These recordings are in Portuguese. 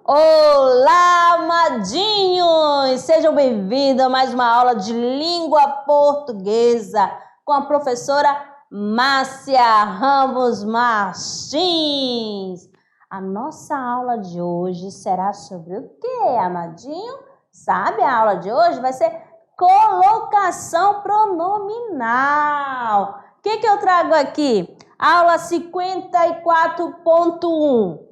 Olá, amadinhos! Sejam bem-vindos a mais uma aula de língua portuguesa com a professora Márcia Ramos Martins. A nossa aula de hoje será sobre o quê, amadinho? Sabe, a aula de hoje vai ser colocação pronominal. O que eu trago aqui? Aula 54.1.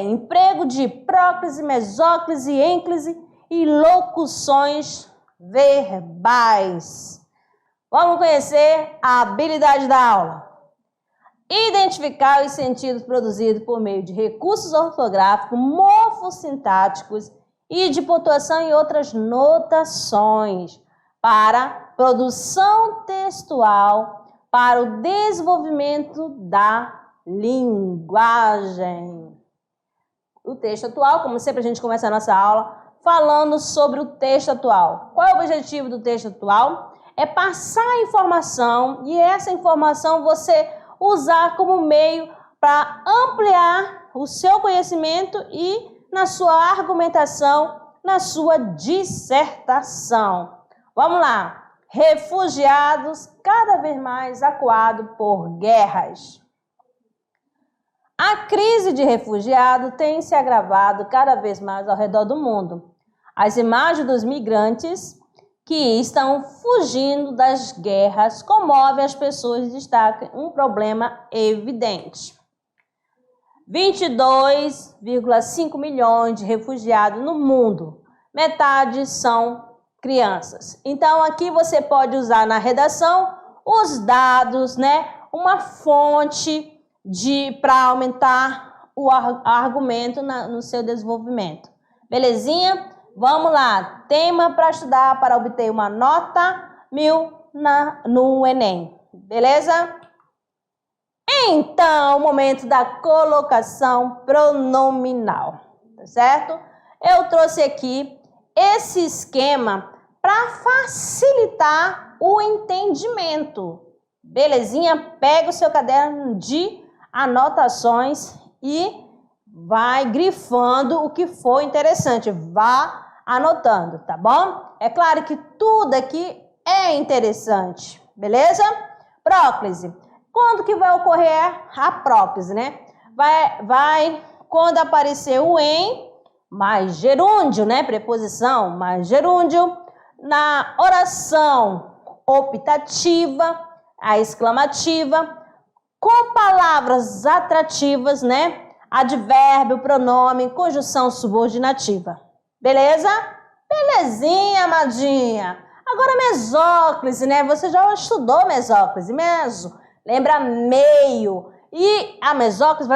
Emprego de próclise, mesóclise, ênclise e locuções verbais. Vamos conhecer a habilidade da aula. Identificar os sentidos produzidos por meio de recursos ortográficos, morfossintáticos e de pontuação e outras notações para produção textual, para o desenvolvimento da linguagem. O texto atual, como sempre a gente começa a nossa aula falando sobre o texto atual. Qual é o objetivo do texto atual? É passar a informação e essa informação você usar como meio para ampliar o seu conhecimento e na sua argumentação, na sua dissertação. Vamos lá. Refugiados cada vez mais acuados por guerras. A crise de refugiado tem se agravado cada vez mais ao redor do mundo. As imagens dos migrantes que estão fugindo das guerras comovem as pessoas e destacam um problema evidente. 22,5 milhões de refugiados no mundo. Metade são crianças. Então, aqui você pode usar na redação os dados, uma fonte para aumentar o argumento no seu desenvolvimento. Belezinha? Vamos lá. Tema para estudar para obter uma nota 1000 no Enem. Beleza? Então, o momento da colocação pronominal. Tá certo? Eu trouxe aqui esse esquema para facilitar o entendimento. Belezinha? Pega o seu caderno de anotações e vai grifando o que for interessante. Vá anotando, tá bom? É claro que tudo aqui é interessante, beleza? Próclise. Quando que vai ocorrer a próclise, Vai quando aparecer o em mais gerúndio, Preposição mais gerúndio. Na oração optativa, a exclamativa, com palavras atrativas, Advérbio, pronome, conjunção subordinativa. Beleza? Belezinha, amadinha. Agora mesóclise, Você já estudou mesóclise, meso. Lembra meio. E a mesóclise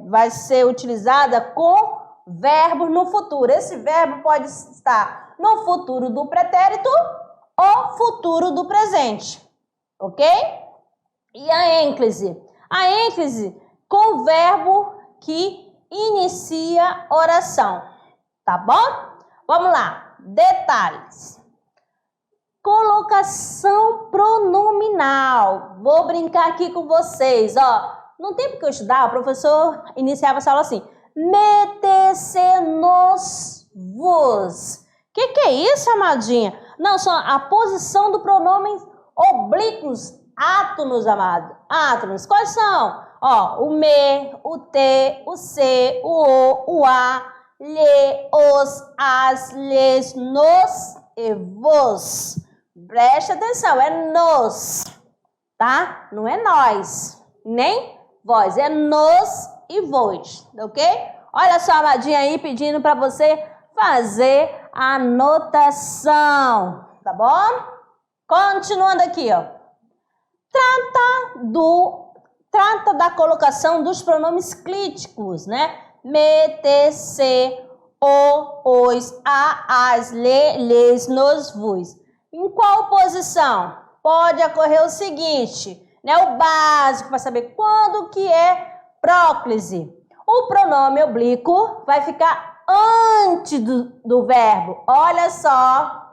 vai ser utilizada com verbos no futuro. Esse verbo pode estar no futuro do pretérito ou futuro do presente. Ok? E a ênclise? A ênclise com o verbo que inicia oração. Tá bom? Vamos lá. Detalhes. Colocação pronominal. Vou brincar aqui com vocês. No tempo que eu estudava, o professor iniciava essa aula assim. Meter-se-nos-vos. Que é isso, amadinha? Não, só a posição do pronome oblíquos. Átonos, amado. Átonos. Quais são? O me, o te, o se, o a, lhe, os, as, lhes, nos e vos. Preste atenção, é nos, tá? Não é nós, nem vós, é nos e vos, ok? Olha só, amadinha aí pedindo para você fazer a anotação, tá bom? Continuando aqui, Trata da colocação dos pronomes clíticos, Me, te, se, o, os, a, as, lhe, lhes, nos, vos. Em qual posição? Pode ocorrer o seguinte, o básico para saber quando que é próclise. O pronome oblíquo vai ficar antes do verbo. Olha só,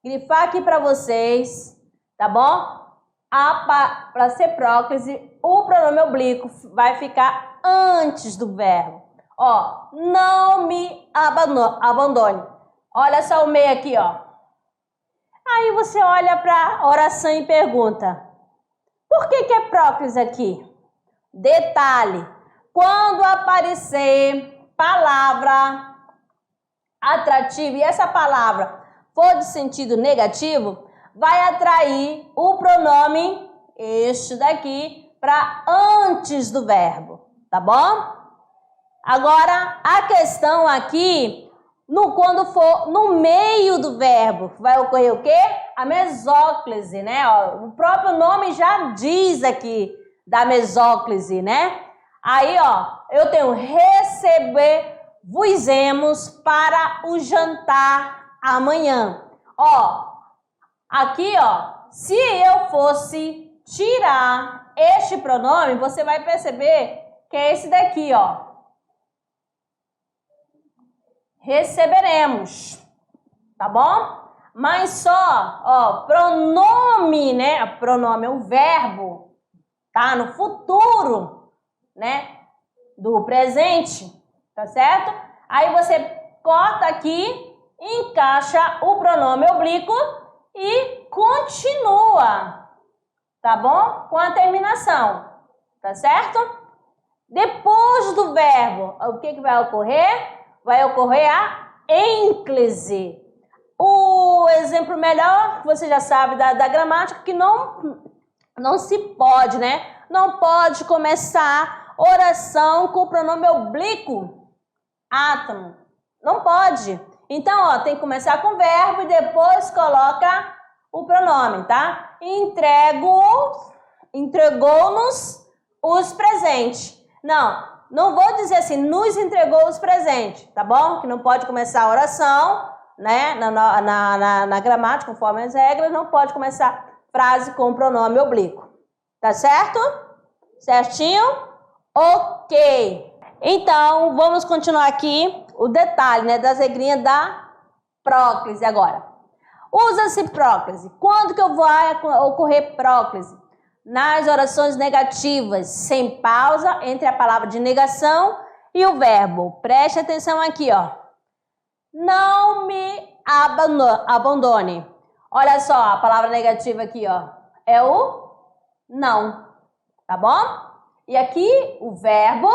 grifar aqui para vocês, tá bom? Para ser próclise, o pronome oblíquo vai ficar antes do verbo. Ó, não me abandone. Olha só o meio aqui, ó. Aí você olha para a oração e pergunta: por que é próclise aqui? Detalhe: quando aparecer palavra atrativa e essa palavra for de sentido negativo, vai atrair o pronome este daqui para antes do verbo, tá bom? Agora, a questão aqui, quando for no meio do verbo, vai ocorrer o quê? A mesóclise, né? Ó, o próprio nome já diz aqui da mesóclise, né? Aí, ó, eu tenho receber-vos-emos para o jantar amanhã. Ó, aqui, ó, se eu fosse tirar este pronome, você vai perceber que é esse daqui, ó. Receberemos, tá bom? Mas só, ó, pronome, né? Pronome é um verbo, tá? No futuro, né? Do presente, tá certo? Aí você corta aqui, encaixa o pronome oblíquo e continua, tá bom? Com a terminação, tá certo? Depois do verbo, o que vai ocorrer? Vai ocorrer a ênclise. O exemplo melhor, você já sabe da gramática, que não se pode, né? Não pode começar oração com o pronome oblíquo, átomo. Não pode. Então, ó, tem que começar com o verbo e depois coloca o pronome, tá? Entregou-nos os presentes. Não vou dizer assim, nos entregou os presentes, tá bom? Que não pode começar a oração, né? Na gramática, conforme as regras, não pode começar frase com pronome oblíquo. Tá certo? Certinho? Ok. Então, vamos continuar aqui o detalhe, né? Das regrinhas da próclise agora. Usa-se próclise. Quando que vai ocorrer próclise? Nas orações negativas, sem pausa entre a palavra de negação e o verbo. Preste atenção aqui, ó. Não me abandone. Olha só, a palavra negativa aqui, ó, é o não, tá bom? E aqui o verbo,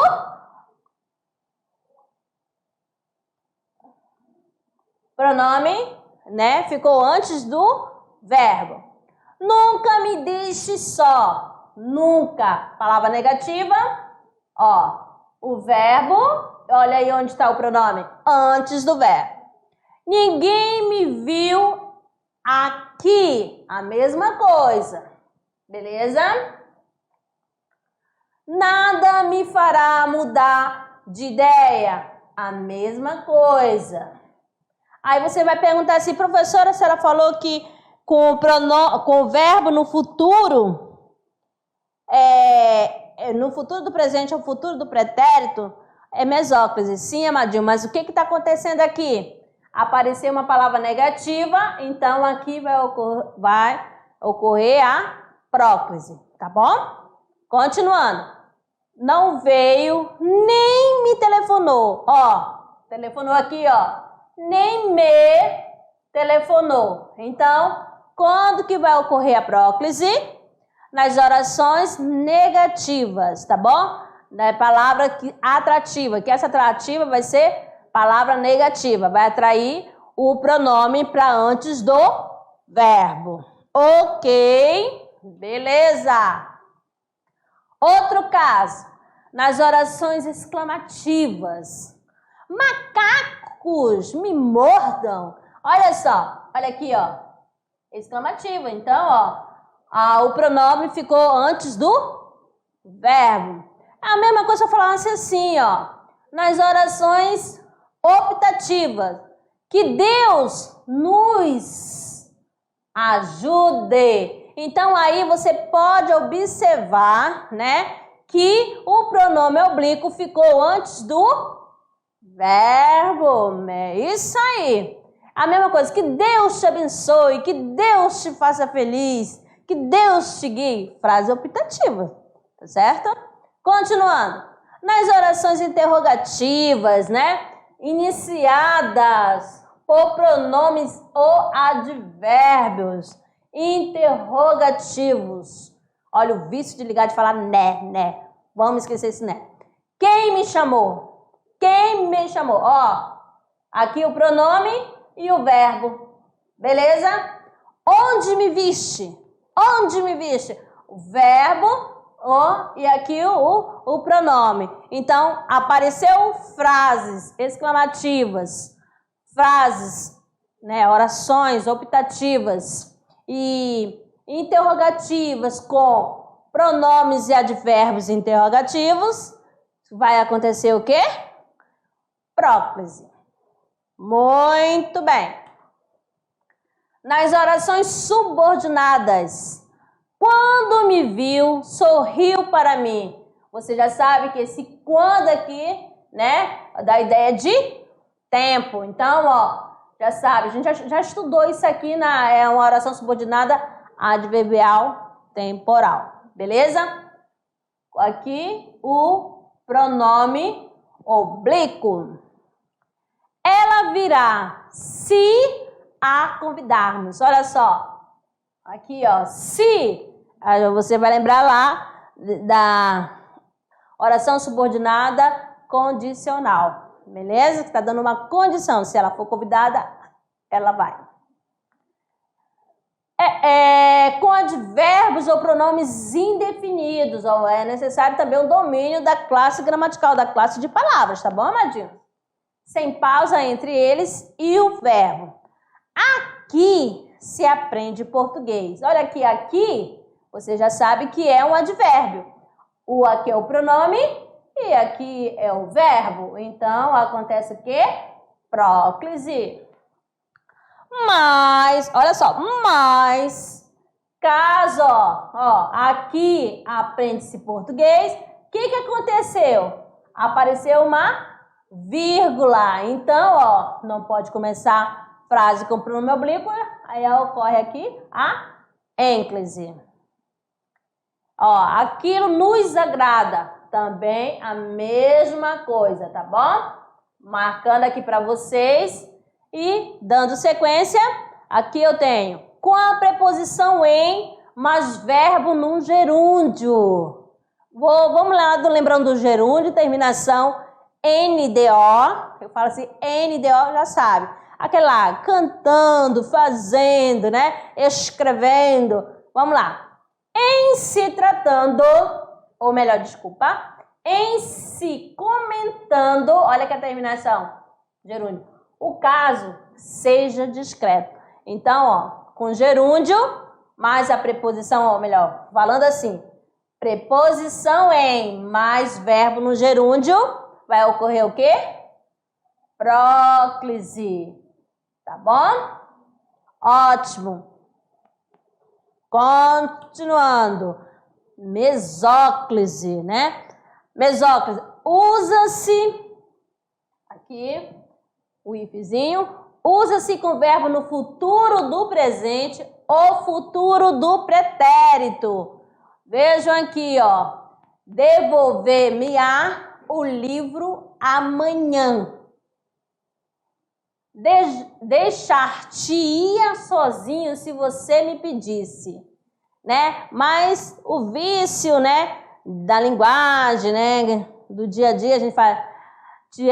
pronome, né, ficou antes do verbo. Nunca me deixe só. Nunca. Palavra negativa. Ó, o verbo. Olha aí onde está o pronome. Antes do verbo. Ninguém me viu aqui. A mesma coisa. Beleza? Nada me fará mudar de ideia. A mesma coisa. Aí você vai perguntar assim, professora, a senhora falou que com o verbo no futuro, no futuro do presente ou futuro do pretérito, é mesóclise. Sim, amadinho, mas o que está acontecendo aqui? Apareceu uma palavra negativa, então aqui vai ocorrer a próclise, tá bom? Continuando. Não veio, nem me telefonou. Ó, telefonou aqui, ó. Nem me telefonou. Então, quando que vai ocorrer a próclise? Nas orações negativas, tá bom? Na palavra atrativa, que essa atrativa vai ser palavra negativa, vai atrair o pronome para antes do verbo. Ok? Beleza. Outro caso, nas orações exclamativas. Macacos me mordam. Olha só, olha aqui, ó. Exclamativa. Então, ó, o pronome ficou antes do verbo. A mesma coisa eu falasse assim, ó, nas orações optativas. Que Deus nos ajude. Então, aí você pode observar, né, que o pronome oblíquo ficou antes do verbo. É isso aí. A mesma coisa, que Deus te abençoe, que Deus te faça feliz, que Deus te guie. Frase optativa, tá certo? Continuando. Nas orações interrogativas, né? Iniciadas por pronomes ou advérbios interrogativos. Olha o vício de ligar de falar né. Vamos esquecer esse né. Quem me chamou? Quem me chamou? Ó, aqui o pronome e o verbo. Beleza? Onde me viste? Onde me viste? O verbo e aqui o pronome. Então, apareceu frases exclamativas, frases, né, orações optativas e interrogativas com pronomes e advérbios interrogativos. Vai acontecer o quê? Próclise. Muito bem. Nas orações subordinadas, quando me viu, sorriu para mim. Você já sabe que esse quando aqui, né, dá ideia de tempo. Então, ó, já sabe, a gente já estudou isso aqui é uma oração subordinada adverbial temporal. Beleza? Aqui o pronome oblíquo. Ela virá se a convidarmos. Olha só. Aqui, ó, se. Você vai lembrar lá da oração subordinada condicional. Beleza? Que está dando uma condição. Se ela for convidada, ela vai. Com advérbios ou pronomes indefinidos. Ó, é necessário também o domínio da classe gramatical, da classe de palavras, tá bom, amadinho? Sem pausa entre eles e o verbo. Aqui se aprende português. Olha aqui você já sabe que é um advérbio. O aqui é o pronome e aqui é o verbo. Então, acontece o quê? Próclise. Mas, olha só, caso, ó, aqui aprende-se português, o que aconteceu? Apareceu uma vírgula. Então, ó, não pode começar frase com pronome oblíquo, aí ocorre aqui a ênclise. Ó, aquilo nos agrada, também a mesma coisa, tá bom? Marcando aqui para vocês e dando sequência, aqui eu tenho com a preposição em, mas verbo num gerúndio. Vamos lá, lembrando do gerúndio, terminação NDO, eu falo assim, NDO já sabe. Aquele lá, cantando, fazendo, né? Escrevendo. Vamos lá. Em se tratando, ou melhor, desculpa, em se comentando, olha que a terminação, gerúndio, o caso seja discreto. Então, ó, com gerúndio, mais a preposição, ou melhor, falando assim, preposição em mais verbo no gerúndio, vai ocorrer o quê? Próclise. Tá bom? Ótimo. Continuando. Mesóclise, né? Mesóclise. Usa-se, aqui, o ifzinho, usa-se com verbo no futuro do presente ou futuro do pretérito. Vejam aqui, ó. Devolver-me-á o livro amanhã. Deixar-te-ia sozinho se você me pedisse, né? Mas o vício, né, da linguagem, né, do dia a dia, a gente fala, te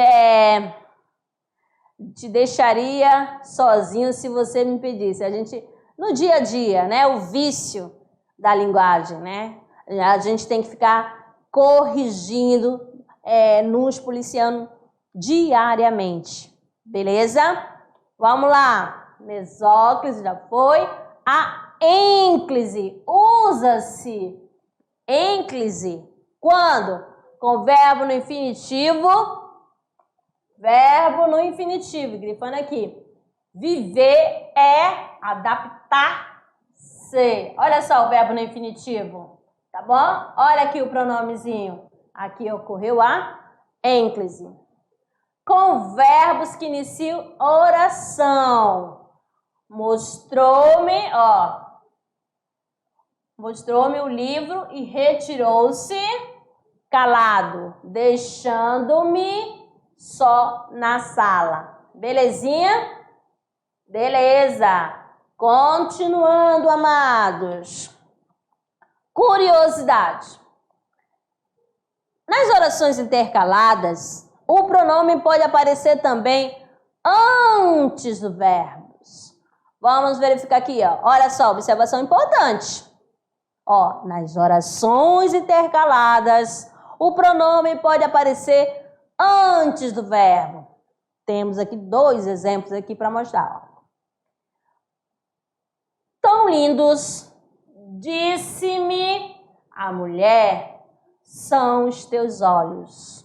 deixaria sozinho se você me pedisse. A gente, no dia a dia, né, o vício da linguagem, né? A gente tem que ficar corrigindo, nos policiando diariamente. Beleza? Vamos lá. Mesóclise já foi. A ênclise. Usa-se ênclise quando? Com verbo no infinitivo. Verbo no infinitivo. Grifando aqui. Viver é adaptar-se. Olha só o verbo no infinitivo. Tá bom? Olha aqui o pronomezinho. Aqui ocorreu a ênclise. Com verbos que iniciam oração. Mostrou-me, ó. Mostrou-me o livro e retirou-se calado, deixando-me só na sala. Belezinha? Beleza. Continuando, amados. Curiosidade. Nas orações intercaladas, o pronome pode aparecer também antes do verbo. Vamos verificar aqui, ó. Olha só, observação importante. Ó, nas orações intercaladas, o pronome pode aparecer antes do verbo. Temos aqui 2 exemplos aqui para mostrar. Ó. Tão lindos, disse-me a mulher, são os teus olhos.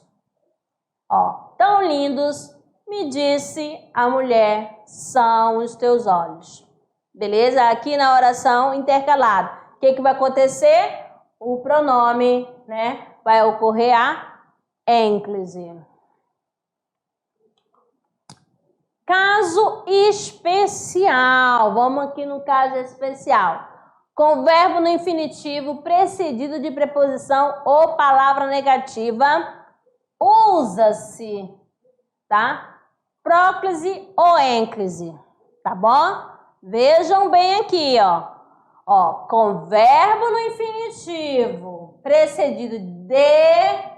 Ó, tão lindos, me disse a mulher, são os teus olhos. Beleza? Aqui na oração intercalada. O que vai acontecer? O pronome, né? Vai ocorrer a ênclise. Caso especial. Vamos aqui no caso especial. Com verbo no infinitivo precedido de preposição ou palavra negativa, usa-se, tá? Próclise ou ênclise, tá bom? Vejam bem aqui, ó. Ó, com verbo no infinitivo precedido de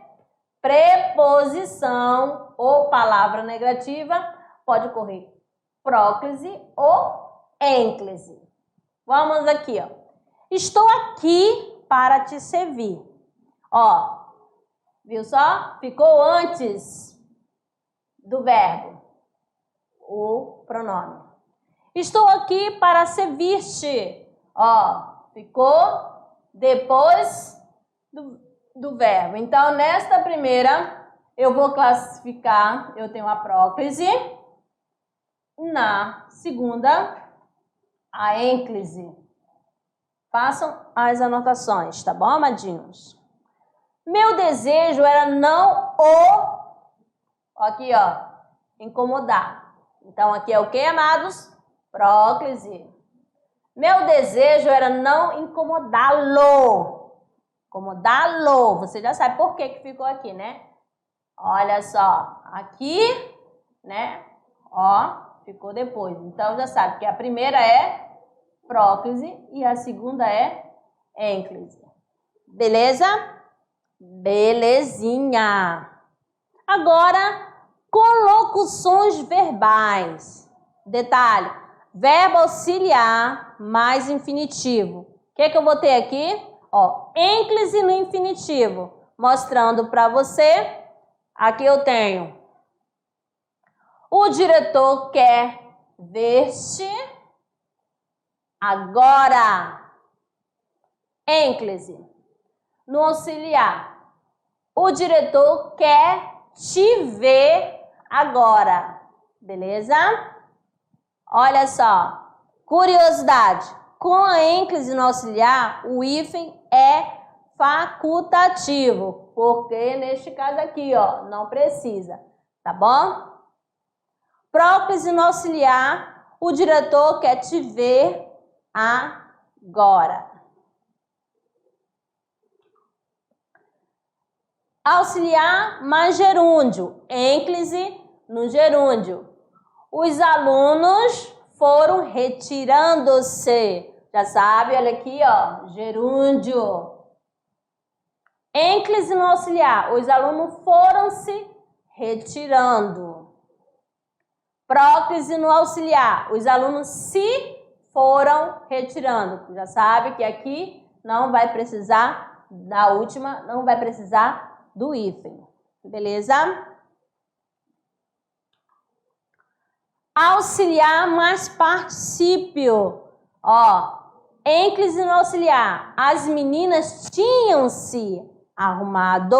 preposição ou palavra negativa, pode ocorrer próclise ou ênclise. Vamos aqui, ó. Estou aqui para te servir. Ó, viu só? Ficou antes do verbo o pronome. Estou aqui para servir-te. Ó, ficou depois do verbo. Então, nesta primeira, eu vou classificar, eu tenho a próclise. Na segunda, a ênclise. Façam as anotações, tá bom, amadinhos? Meu desejo era não aqui, ó, incomodar. Então, aqui é o que, amados? Próclise. Meu desejo era não incomodá-lo. Incomodá-lo. Você já sabe por que ficou aqui, né? Olha só. Aqui, né? Ó, ficou depois. Então, já sabe que a primeira é próclise e a segunda é ênclise. Beleza? Belezinha. Agora, colocuções verbais. Detalhe. Verbo auxiliar mais infinitivo. O que eu vou ter aqui? Ó, ênclise no infinitivo. Mostrando para você. Aqui eu tenho. O diretor quer ver-te agora. Ênclise. No auxiliar. O diretor quer te ver agora. Beleza? Olha só, curiosidade, com a ênclise no auxiliar, o hífen é facultativo, porque neste caso aqui, ó, não precisa, tá bom? Próclise no auxiliar, o diretor quer te ver agora. Auxiliar mais gerúndio, ênclise no gerúndio. Os alunos foram retirando-se. Já sabe, olha aqui, ó, gerúndio. Ênclise no auxiliar. Os alunos foram se retirando. Próclise no auxiliar. Os alunos se foram retirando. Já sabe que aqui não vai precisar, na última, não vai precisar do hífen. Beleza? Auxiliar mais particípio. Ó, ênclise no auxiliar. As meninas tinham-se arrumado.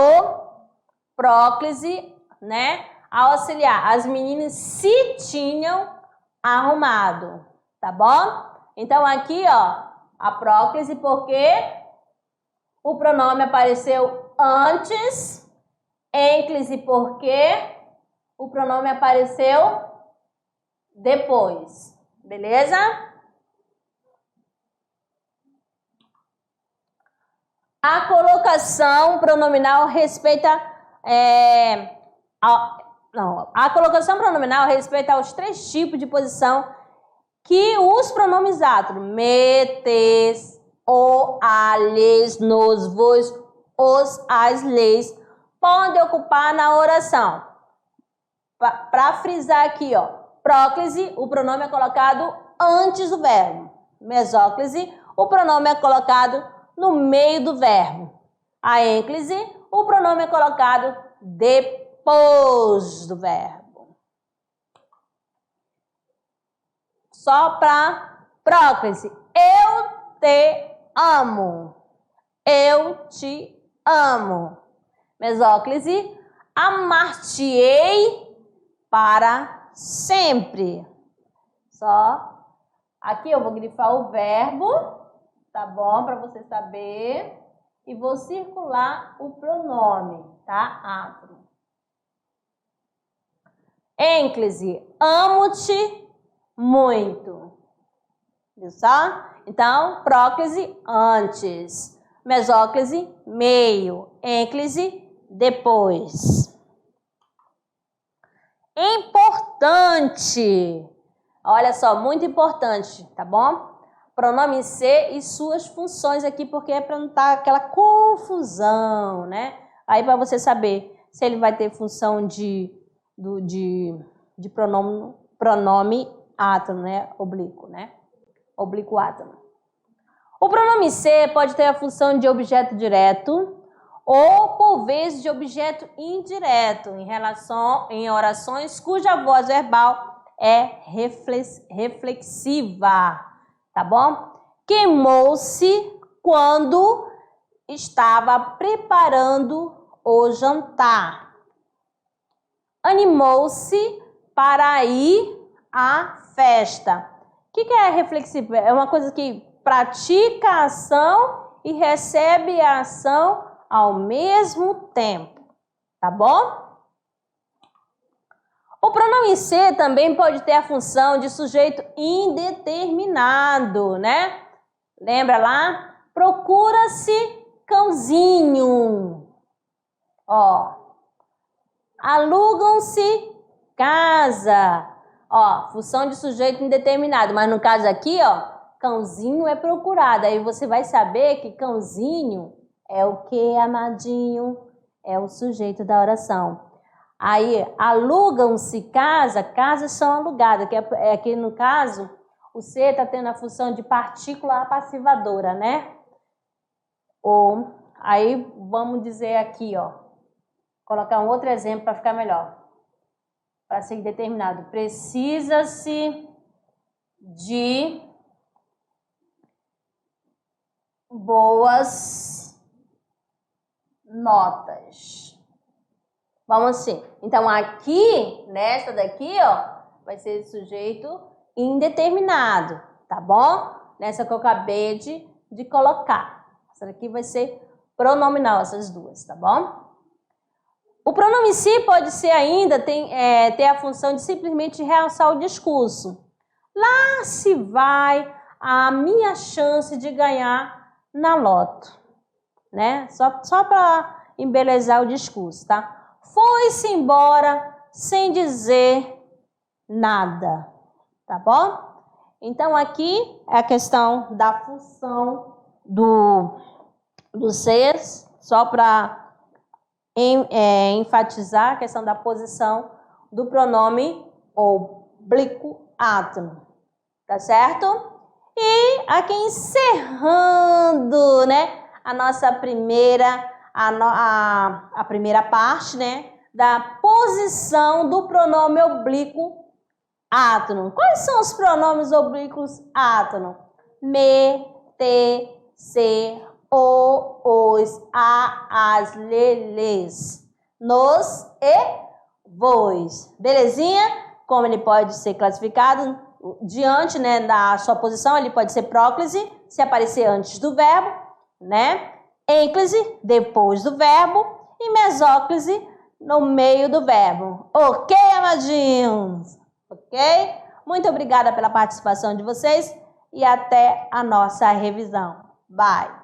Próclise, né? Auxiliar. As meninas se tinham arrumado. Tá bom? Então, aqui, ó, a próclise, porque o pronome apareceu antes. Ênclise, porque o pronome apareceu depois, beleza? A colocação pronominal respeita a colocação pronominal respeita aos 3 tipos de posição que os pronomes átonos, me, tes, o, a, lhes, nos, vos, os, as, leis, podem ocupar na oração. Para frisar aqui, ó, próclise, o pronome é colocado antes do verbo. Mesóclise, o pronome é colocado no meio do verbo. A ênclise, o pronome é colocado depois do verbo. Só para próclise. Eu te amo. Eu te amo. Mesóclise, amar-te-ei para sempre. Só aqui eu vou grifar o verbo, tá bom? Para você saber. E vou circular o pronome, tá? Átono. Ênclise, amo-te muito. Viu só? Então, próclise, antes. Mesóclise, meio. Ênclise, depois. Importante. Olha só, muito importante, tá bom? Pronome ser e suas funções aqui, porque é para não estar aquela confusão, né? Aí para você saber se ele vai ter função de pronome átono, né? Oblíquo, né? Oblíquo átono. O pronome ser pode ter a função de objeto direto ou, por vezes, de objeto indireto em orações cuja voz verbal é reflexiva. Tá bom? Queimou-se quando estava preparando o jantar. Animou-se para ir à festa. O que é reflexiva? É uma coisa que pratica a ação e recebe a ação ao mesmo tempo. Tá bom? O pronome ser também pode ter a função de sujeito indeterminado, né? Lembra lá? Procura-se cãozinho. Ó. Alugam-se casa. Ó, função de sujeito indeterminado. Mas no caso aqui, ó, cãozinho é procurado. Aí você vai saber que cãozinho é o que, amadinho? É o sujeito da oração. Aí, alugam-se casa, casas são alugadas, que é aqui no caso, o ser está tendo a função de partícula apassivadora, né? Ou, aí, vamos dizer aqui, ó, colocar um outro exemplo para ficar melhor, para ser determinado. Precisa-se de boas notas. Vamos assim. Então, aqui, nesta daqui, ó, vai ser sujeito indeterminado, tá bom? Nessa que eu acabei de colocar. Essa daqui vai ser pronominal, essas duas, tá bom? O pronome se pode ser ainda, ter a função de simplesmente realçar o discurso. Lá se vai a minha chance de ganhar na loto, né? Só para embelezar o discurso, tá? Foi-se embora sem dizer nada, tá bom? Então, aqui é a questão da função do ser, só para enfatizar a questão da posição do pronome oblíquo átono, tá certo? E aqui encerrando, né, a nossa primeira parte, né, da posição do pronome oblíquo átono. Quais são os pronomes oblíquos átono? Me, te, se, o, os, a, as, leles, nos e vos. Belezinha? Como ele pode ser classificado diante, né, da sua posição, ele pode ser próclise, se aparecer antes do verbo, né? Ênclise, depois do verbo, e mesóclise, no meio do verbo. Ok, amadinhos? Ok? Muito obrigada pela participação de vocês e até a nossa revisão. Bye!